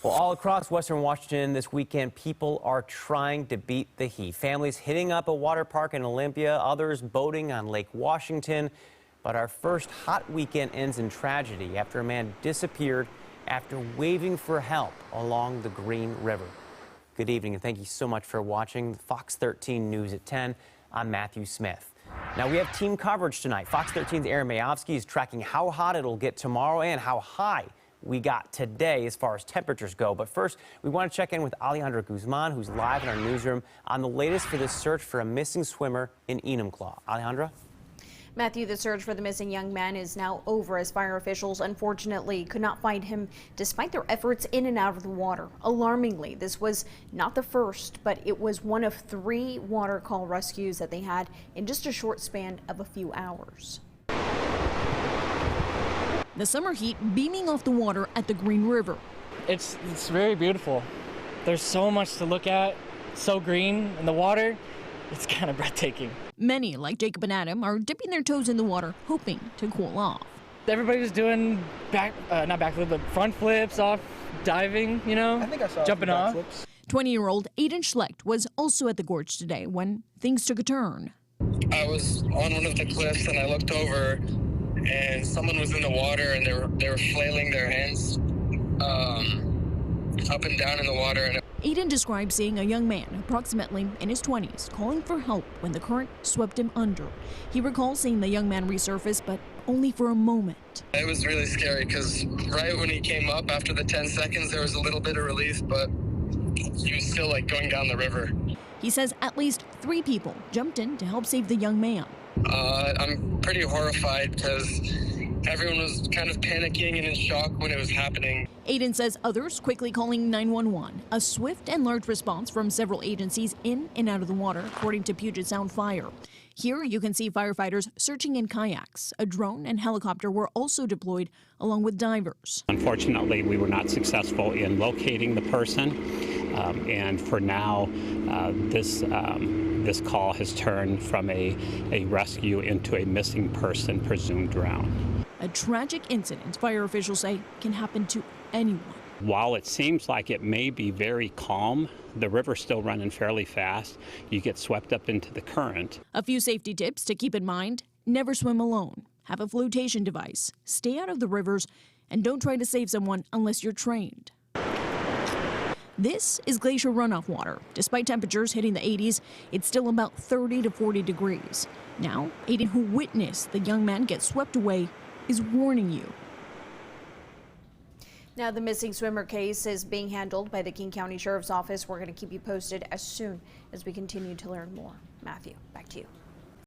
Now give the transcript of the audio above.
Well, all across Western Washington this weekend, people are trying to beat the heat. Families hitting up a water park in Olympia, others boating on Lake Washington. But our first hot weekend ends in tragedy after a man disappeared after waving for help along the Green River. Good evening, and thank you so much for watching Fox 13 News at 10. I'm Matthew Smith. Now, we have team coverage tonight. Fox 13's Aaron Mayovsky is tracking how hot it'll get tomorrow and how high we got today as far as temperatures go. But first, we want to check in with Alejandra Guzman, who's live in our newsroom on the latest for this search for a missing swimmer in Enumclaw. Alejandra? Matthew, the search for the missing young man is now over as fire officials unfortunately could not find him despite their efforts in and out of the water. Alarmingly, this was not the first, but it was one of 3 water call rescues that they had in just a short span of a few hours. The summer heat beaming off the water at the Green River. It's very beautiful. There's so much to look at, so green, and the water, it's kind of breathtaking. Many, like Jacob and Adam, are dipping their toes in the water, hoping to cool off. Everybody was doing front flips off, diving, you know, I think I saw jumping off. 20-year-old Aiden Schlecht was also at the gorge today when things took a turn. I was on one of the cliffs and I looked over and someone was in the water and they were flailing their hands up and down in the water. And Aiden described seeing a young man, approximately in his 20s, calling for help when the current swept him under. He recalls seeing the young man resurface, but only for a moment. it was really scary because right when he came up after the 10 seconds, there was a little bit of relief, but he was still like going down the river. He says at least 3 people jumped in to help save the young man. I'm pretty horrified because everyone was kind of panicking and in shock when it was happening. Aiden says others quickly calling 911. A swift and large response from several agencies in and out of the water, according to Puget Sound Fire. Here you can see firefighters searching in kayaks. A drone and helicopter were also deployed along with divers. Unfortunately, we were not successful in locating the person. And for now, this call has turned from a rescue into a missing person presumed drowned. A tragic incident, fire officials say, can happen to anyone. While it seems like it may be very calm, the river's still running fairly fast. You get swept up into the current. A few safety tips to keep in mind: never swim alone, have a flotation device, stay out of the rivers, and don't try to save someone unless you're trained. This is glacier runoff water. Despite temperatures hitting the 80s, it's still about 30 to 40 degrees. Now, Aiden, who witnessed the young man get swept away, is warning you. Now, the missing swimmer case is being handled by the King County Sheriff's Office. We're going to keep you posted as soon as we continue to learn more. Matthew, back to you.